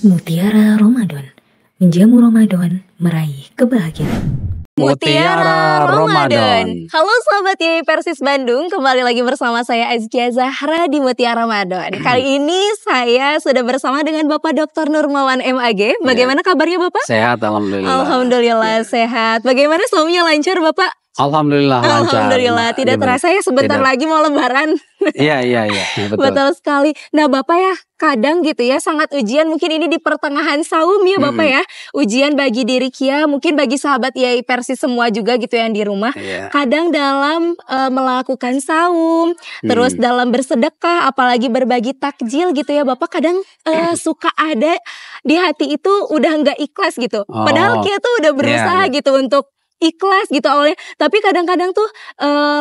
Mutiara Ramadan, menjamu Ramadan, meraih kebahagiaan. Mutiara Ramadan. Halo sahabat YI Persis Bandung, kembali lagi bersama saya Azkia Zahra di Mutiara Ramadan. Kali ini saya sudah bersama dengan Bapak Dr. Nurmawan MAG. Bagaimana kabarnya Bapak? Sehat, alhamdulillah. Alhamdulillah sehat. Bagaimana suaminya lancar Bapak? Alhamdulillah lancar. Alhamdulillah, tidak terasa ya sebentar lagi mau lebaran. Iya, betul. Betul sekali. Nah Bapak ya, kadang gitu ya sangat ujian, mungkin ini di pertengahan saum ya Bapak ya. Ujian bagi diri Kia, mungkin bagi sahabat YI Persis semua juga gitu yang di rumah. Kadang dalam melakukan saum, terus dalam bersedekah, apalagi berbagi takjil gitu ya Bapak. Kadang suka ada di hati itu udah nggak ikhlas gitu. Padahal Kia tuh udah berusaha gitu untuk ikhlas gitu awalnya, tapi kadang-kadang tuh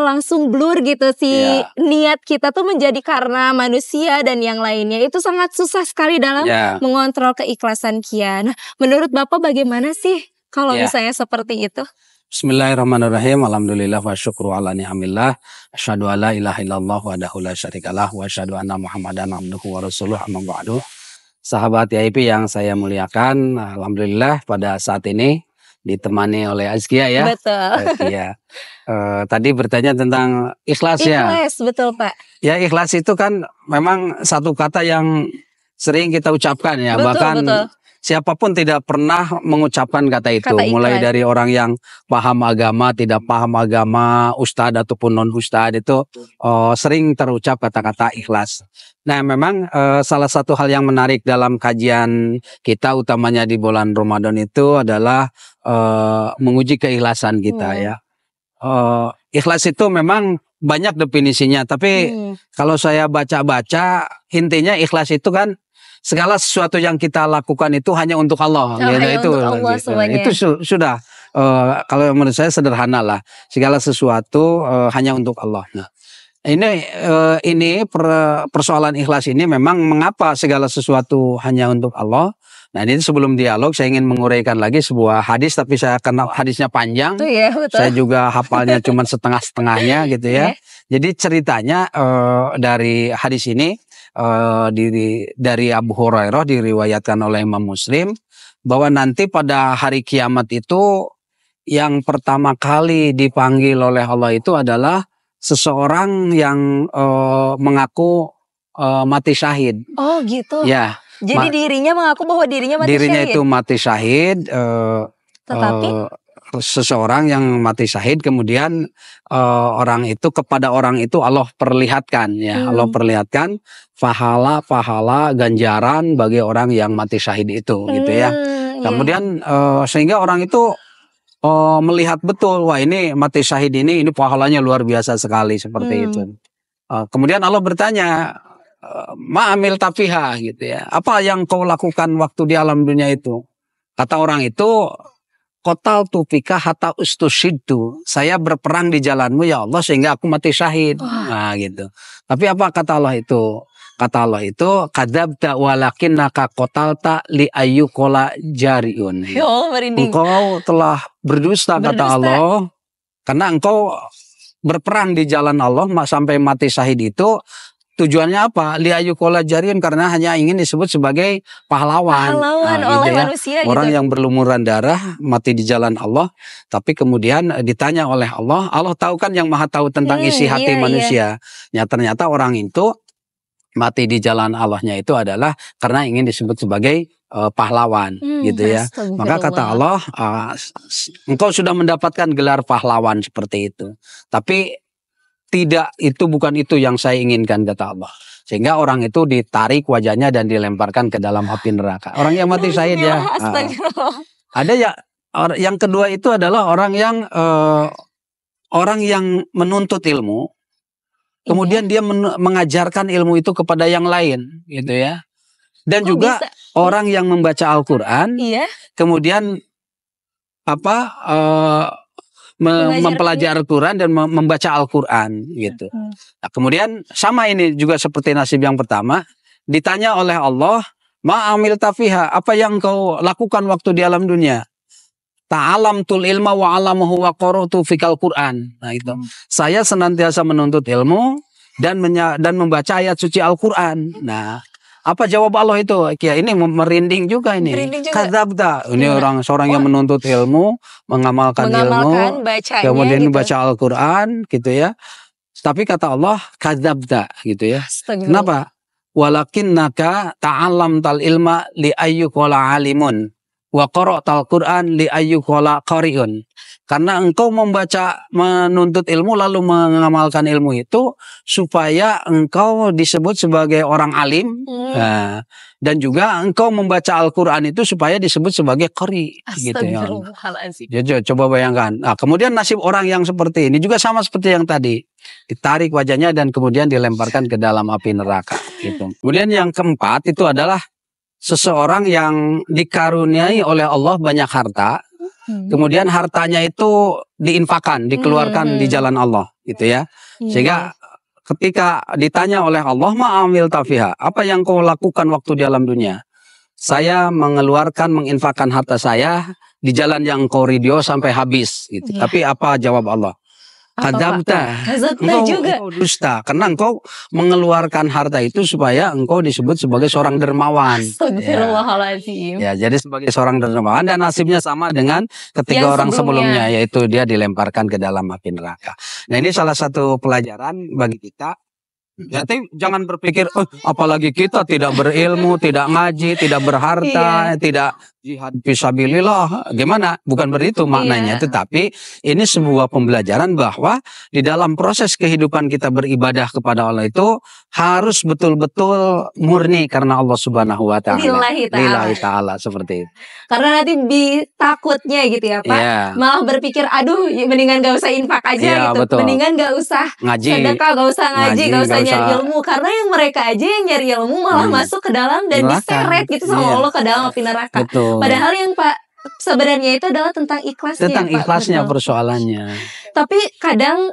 langsung blur gitu si niat kita tuh menjadi karena manusia dan yang lainnya. Itu sangat susah sekali dalam mengontrol keikhlasan Kia. Nah, menurut Bapak bagaimana sih kalau misalnya seperti itu? Bismillahirrahmanirrahim. Alhamdulillah wa syukru ala ni'amillah. Asyhadu alla ilaha illallah wahdahu la syarikalah wa asyhadu anna Muhammadan abduhu wa rasuluh, amma ba'du. Sahabat YIP yang saya muliakan, alhamdulillah pada saat ini ditemani oleh Azkia ya. Betul. Azkia. Tadi bertanya tentang ikhlas ya. Ikhlas, betul Pak. Ya, ikhlas itu kan memang satu kata yang sering kita ucapkan ya. Betul, Bahkan betul. siapapun tidak pernah mengucapkan kata itu. Kata Mulai ikhlas. dari orang yang paham agama, tidak paham agama, ustadz ataupun non ustadz itu sering terucap kata-kata ikhlas. Nah, memang salah satu hal yang menarik dalam kajian kita utamanya di bulan Ramadan itu adalah menguji keikhlasan kita ya. Ikhlas itu memang banyak definisinya, tapi kalau saya baca-baca intinya ikhlas itu kan segala sesuatu yang kita lakukan itu hanya untuk Allah. Untuk Allah semuanya. Itu sudah kalau menurut saya sederhana lah. Segala sesuatu hanya untuk Allah. Nah, ini persoalan ikhlas ini memang mengapa segala sesuatu hanya untuk Allah. Nah, ini sebelum dialog saya ingin menguraikan lagi sebuah hadis, tapi saya kenal hadisnya panjang. Betul. Saya juga hafalnya cuma setengah-setengahnya gitu ya. Jadi ceritanya dari hadis ini dari Abu Hurairah diriwayatkan oleh Imam Muslim bahwa nanti pada hari kiamat itu yang pertama kali dipanggil oleh Allah itu adalah seseorang yang mengaku mati syahid. Oh gitu. Ya. Jadi dirinya mengaku bahwa dirinya mati dirinya syahid. itu mati syahid. Tetapi seseorang yang mati syahid kemudian orang itu kepada orang itu Allah perlihatkan ya. Allah perlihatkan pahala ganjaran bagi orang yang mati syahid itu gitu ya. Kemudian sehingga orang itu melihat betul, wah ini mati syahid ini pahalanya luar biasa sekali seperti itu. Kemudian Allah bertanya, ma'amil tafiha gitu ya. Apa yang kau lakukan waktu di alam dunia itu? Kata orang itu, kotal tupika hatta ustushidu. Saya berperang di jalanmu ya Allah sehingga aku mati syahid. Nah gitu. Tapi apa kata Allah itu? Kata Allah itu, kadzabta walakinnaka qatalta li ayyuqala jariun. Engkau telah berdusta kata Allah karena engkau berperang di jalan Allah sampai mati syahid itu. Tujuannya apa? Li ayyuqala jariun, karena hanya ingin disebut sebagai pahlawan. Oleh manusia orang gitu. yang berlumuran darah mati di jalan Allah, tapi kemudian ditanya oleh Allah. Allah tahu kan, yang maha tahu tentang isi hati manusia. Ya, ternyata orang itu mati di jalan Allahnya itu adalah karena ingin disebut sebagai pahlawan gitu ya. Maka kata Allah, engkau sudah mendapatkan gelar pahlawan seperti itu. Tapi bukan itu yang saya inginkan kata Allah. Sehingga orang itu ditarik wajahnya dan dilemparkan ke dalam api neraka. Orang yang mati syahid ya. Ada ya. Yang kedua itu adalah orang yang menuntut ilmu. Kemudian dia mengajarkan ilmu itu kepada yang lain gitu ya. Dan juga orang yang membaca Al-Quran. Kemudian mempelajari Al-Quran dan membaca Al-Quran gitu. Nah, kemudian sama ini juga seperti nasib yang pertama, ditanya oleh Allah, ma'amil tafiha, apa yang kau lakukan waktu di alam dunia? Ta'alamtul ilma wa alamahu wa qara'tu fikal Quran. Nah itu. Saya senantiasa menuntut ilmu dan membaca ayat suci Al-Quran. Nah, Apa jawab Allah itu? Ya ini merinding juga ini. Merinding juga. Kadzabta. Ini Gimana? seorang yang menuntut ilmu, mengamalkan ilmu, bacanya kemudian gitu. baca Al-Qur'an gitu ya. Tapi kata Allah kadzabta gitu ya. Astagfirullah. Kenapa? Walakinnaka ta'allamtal ilma li ayyuqala alimun wa qara'tal Qur'an li ayyuqala qari'un. Karena engkau menuntut ilmu lalu mengamalkan ilmu itu supaya engkau disebut sebagai orang alim. Nah, dan juga engkau membaca Al-Qur'an itu supaya disebut sebagai qari gitu ya. Jadi coba bayangkan. Nah, kemudian nasib orang yang seperti ini juga sama seperti yang tadi. Ditarik wajahnya dan kemudian dilemparkan ke dalam api neraka gitu. Kemudian yang keempat itu adalah seseorang yang dikaruniai oleh Allah banyak harta. Kemudian hartanya itu diinfakkan, dikeluarkan di jalan Allah gitu ya. Sehingga ketika ditanya oleh Allah, ma'amil tafiha, apa yang kau lakukan waktu di alam dunia? Saya menginfakkan harta saya di jalan yang kau ridho sampai habis gitu. Tapi apa jawab Allah? Kadzabta, engkau dusta, karena engkau mengeluarkan harta itu supaya engkau disebut sebagai seorang dermawan. Astagfirullahaladzim. Ya, jadi sebagai seorang dermawan dan nasibnya sama dengan ketiga orang sebelumnya, yaitu dia dilemparkan ke dalam api neraka. Nah, ini salah satu pelajaran bagi kita. Jadi jangan berpikir, apalagi kita tidak berilmu, tidak ngaji, tidak berharta, tidak jihad fisabilillah. Gimana? Bukan begitu maknanya. Tetapi ini sebuah pembelajaran bahwa di dalam proses kehidupan kita beribadah kepada Allah itu harus betul-betul murni karena Allah Subhanahu wa Ta'ala. Lillahi ta'ala seperti itu. Karena nanti takutnya gitu ya Pak, malah berpikir aduh mendingan gak usah infak aja gitu, betul. Mendingan gak usah sedekah, gak usah ngaji, gak usah nyari ilmu. Karena yang mereka aja yang nyari ilmu malah masuk ke dalam dan diseret gitu sama Allah ke dalam api neraka. Padahal yang Pak sebenarnya itu adalah tentang ikhlasnya. Tentang ikhlasnya persoalannya. Tapi kadang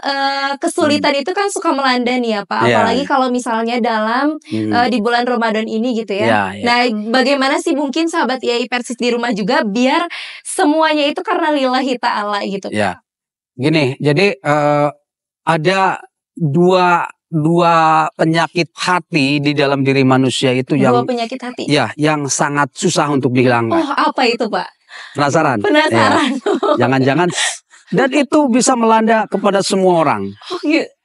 kesulitan itu kan suka melanda nih ya Pak. Apalagi kalau misalnya dalam di bulan Ramadan ini gitu ya. Nah, bagaimana sih mungkin sahabat IAI Persis di rumah juga biar semuanya itu karena lillahi ta'ala gitu. Ya, gini. Jadi ada dua penyakit hati di dalam diri manusia itu yang dua penyakit hati. Ya, yang sangat susah untuk dihilangkan. Oh, apa itu Pak? Penasaran? Penasaran. Jangan-jangan dan itu bisa melanda kepada semua orang.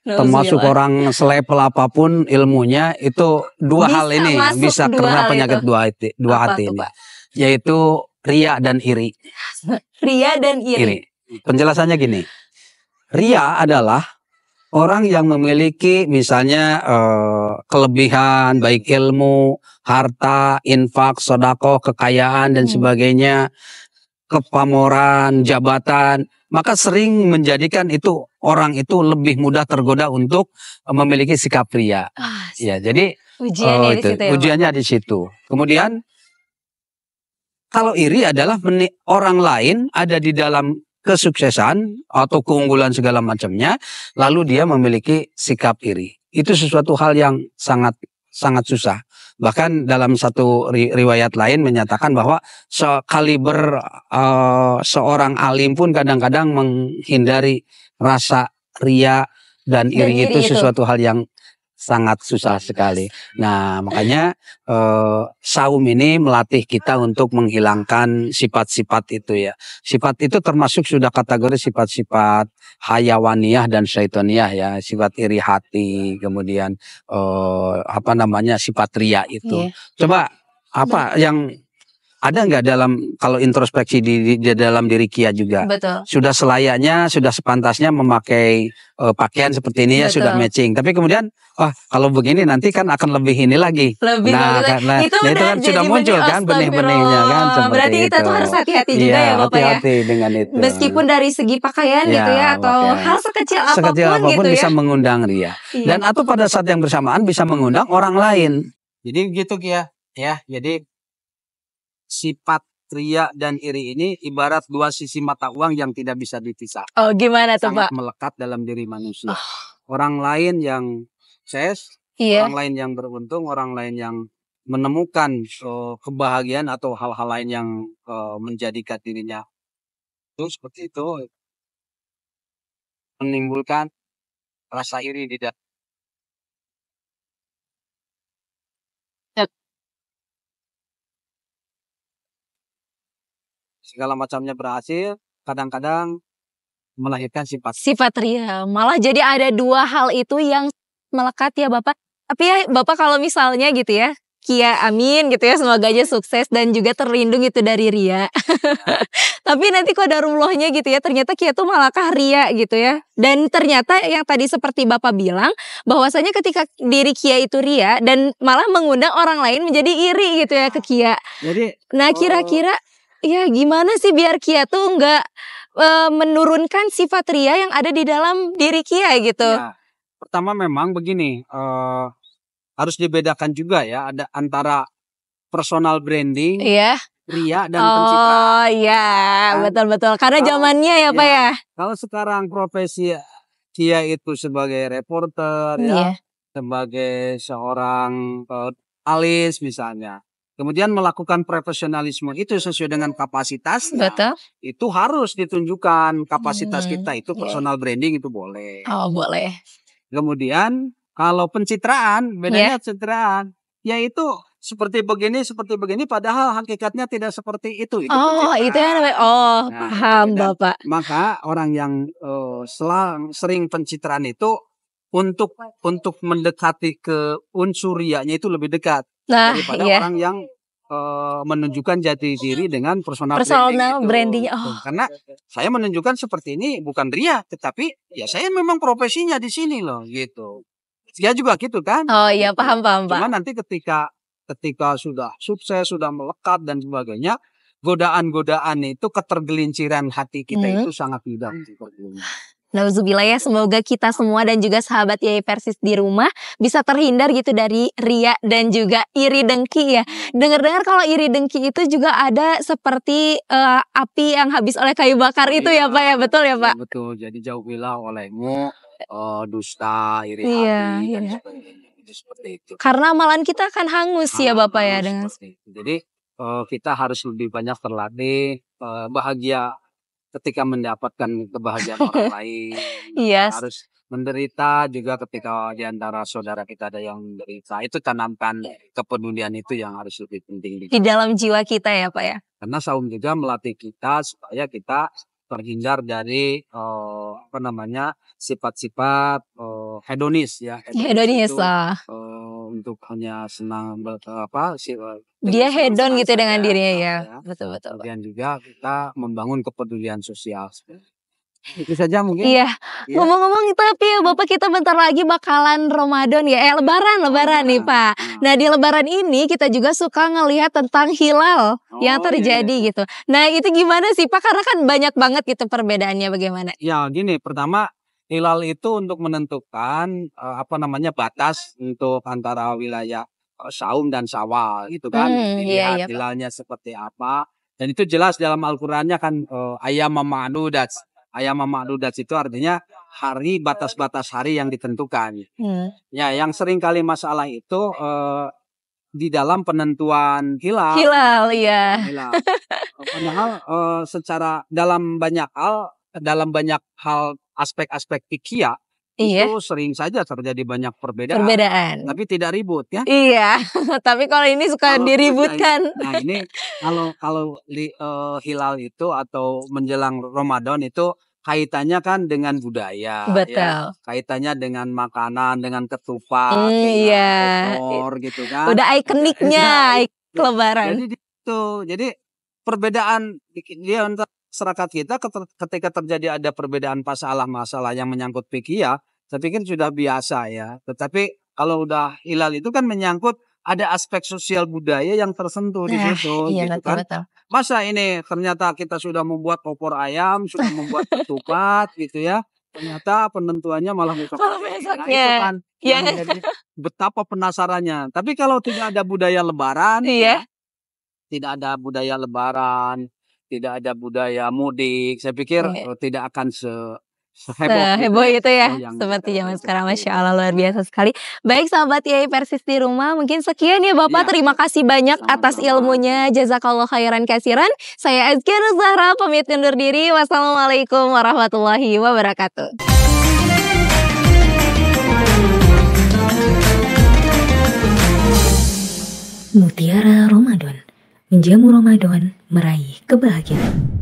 Termasuk orang selevel apapun ilmunya, itu dua hal ini bisa kena penyakit dua hati ini. Yaitu riya dan iri. Riya dan iri. Penjelasannya gini. Riya adalah orang yang memiliki misalnya kelebihan baik ilmu, harta, infak, sedekah, kekayaan dan sebagainya, kepamoran, jabatan, maka sering menjadikan itu orang itu lebih mudah tergoda untuk memiliki sikap riya. Ya, jadi ujiannya di situ. Kemudian kalau iri adalah orang lain ada di dalam kesuksesan atau keunggulan segala macamnya, lalu dia memiliki sikap iri. Itu sesuatu hal yang sangat susah. Bahkan dalam satu riwayat lain menyatakan bahwa sekaliber seorang alim pun kadang-kadang menghindari rasa riya dan iri itu sesuatu hal yang sangat susah sekali. Nah, makanya saum ini melatih kita untuk menghilangkan sifat-sifat itu ya. Sifat itu termasuk sudah kategori sifat-sifat hayawaniyah dan syaitoniyah ya. Sifat iri hati, kemudian sifat riya itu. Coba yang ada nggak dalam kalau introspeksi di dalam diri Kia juga? Betul. Sudah selayaknya, sudah sepantasnya memakai pakaian seperti ini ya. Betul. Sudah matching. Tapi kemudian, kalau begini nanti kan akan lebih ini lagi. Karena itu kan sudah muncul kan benih-benihnya kan. Berarti kita tuh harus hati-hati juga ya Bapak hati-hati dengan itu. Meskipun dari segi pakaian gitu ya atau hal sekecil apapun gitu bisa mengundang ria. Dan atau pada saat yang bersamaan bisa mengundang orang lain. Jadi gitu Kia. Ya, jadi sifat riya dan iri ini ibarat dua sisi mata uang yang tidak bisa dipisah. Oh, gimana tuh Pak? Sangat melekat dalam diri manusia. Orang lain yang sukses, orang lain yang beruntung, orang lain yang menemukan kebahagiaan atau hal-hal lain yang menjadikan dirinya itu seperti itu, menimbulkan rasa iri di dalam. segala macamnya berhasil, kadang-kadang melahirkan sifat ria. Malah jadi ada dua hal itu yang melekat ya Bapak. Tapi ya Bapak kalau misalnya gitu ya, Kia amin gitu ya, semoga aja sukses dan juga terlindung itu dari ria. Tapi nanti qadarullahnya gitu ya, ternyata Kia tuh malahkah ria gitu ya. Dan ternyata yang tadi seperti Bapak bilang, bahwasanya ketika diri Kia itu ria dan malah mengundang orang lain menjadi iri gitu ya ke Kia. Jadi, nah kira-kira ya gimana sih biar Kia tuh nggak menurunkan sifat ria yang ada di dalam diri Kia gitu? Ya, pertama memang begini, harus dibedakan juga ya, ada antara personal branding, ria dan pencitraan. Oh iya, betul-betul. Karena zamannya ya Pak ya. Kalau sekarang profesi Kia itu sebagai reporter ya, sebagai seorang alis misalnya. Kemudian melakukan profesionalisme itu sesuai dengan kapasitasnya. Betul. Itu harus ditunjukkan kapasitas kita itu personal branding itu boleh. Oh boleh. Kemudian kalau pencitraan, bedanya pencitraan, yaitu seperti begini, padahal hakikatnya tidak seperti itu. Oh itu ya namanya. Oh nah, paham Bapak. Maka orang yang sering pencitraan itu untuk mendekati ke unsur rianya itu lebih dekat. Daripada orang yang menunjukkan jati diri dengan personal branding. Karena saya menunjukkan seperti ini bukan ria, tetapi ya saya memang profesinya di sini loh gitu. Ya juga gitu kan? Oh iya paham Pak. Cuma nanti ketika sudah sukses, sudah melekat dan sebagainya, godaan-godaan itu, ketergelinciran hati kita itu sangat mudah. Nauzubillah ya, semoga kita semua dan juga sahabat Yai Persis di rumah bisa terhindar gitu dari ria dan juga iri dengki ya. Dengar-dengar kalau iri dengki itu juga ada seperti api yang habis oleh kayu bakar itu ya Pak ya, betul ya Pak? Betul, jadi jauhilah olehmu dusta, iri hati dan sebagainya. Seperti itu. Karena amalan kita akan hangus ya Bapak ya dengan. Jadi kita harus lebih banyak terlatih bahagia ketika mendapatkan kebahagiaan orang lain. Harus menderita juga ketika di antara saudara kita ada yang menderita. Itu tanamkan kepedulian itu yang harus lebih penting di dalam jiwa kita ya Pak ya. Karena saum juga melatih kita supaya kita terhindar dari sifat-sifat hedonis ya. Hedonis lah. Untuk hanya senang dia hedon gitu dengan dirinya ya. Betul-betul. Kemudian juga kita membangun kepedulian sosial. Itu saja mungkin. Iya. Ngomong-ngomong tapi ya Bapak, kita bentar lagi bakalan Ramadan ya. Lebaran nih Pak. Nah di Lebaran ini kita juga suka ngelihat tentang hilal yang terjadi gitu. Nah itu gimana sih Pak? Karena kan banyak banget gitu perbedaannya, bagaimana? Ya gini, pertama hilal itu untuk menentukan batas untuk antara wilayah saum dan syawal gitu kan. Dilihat hilalnya seperti apa. Dan itu jelas dalam Al-Qur'annya kan ayyamam ma'dudat. Ayyamam ma'dudat itu artinya hari, batas-batas hari yang ditentukan. Ya, yang sering kali masalah itu di dalam penentuan hilal. Hilal. Padahal secara dalam banyak hal aspek-aspek fikih itu sering saja terjadi banyak perbedaan. Tapi tidak ribut ya. Iya. Tapi kalau ini suka diributkan. Nah ini kalau hilal itu atau menjelang Ramadan itu kaitannya kan dengan budaya. Betul. Ya. Kaitannya dengan makanan, dengan ketupat, opor gitu kan. Udah ikoniknya Lebaran. Jadi perbedaan di antara masyarakat kita ketika terjadi ada perbedaan masalah yang menyangkut fikih, saya pikir sudah biasa ya. Tetapi kalau udah hilal itu kan menyangkut ada aspek sosial budaya yang tersentuh di situ. Iya, gitu kan. betul. Masa ini ternyata kita sudah membuat opor ayam, sudah membuat ketupat gitu ya. Ternyata penentuannya malah besoknya. Nah, itu kan yang menjadi betapa penasarannya. Tapi kalau tidak ada budaya lebaran, tidak ada budaya lebaran, tidak ada budaya mudik, saya pikir tidak akan seheboh itu ya, seperti zaman sekarang. Masya Allah, luar biasa sekali. Baik sahabat Yai Persis di rumah, mungkin sekian ya Bapak. Terima kasih banyak atas ilmunya. Jazakallah khairan kasiran. Saya Azkir Zahra pamit undur diri. Wassalamualaikum warahmatullahi wabarakatuh. Mutiara Ramadan, Menjamu Ramadan, meraih kebahagiaan.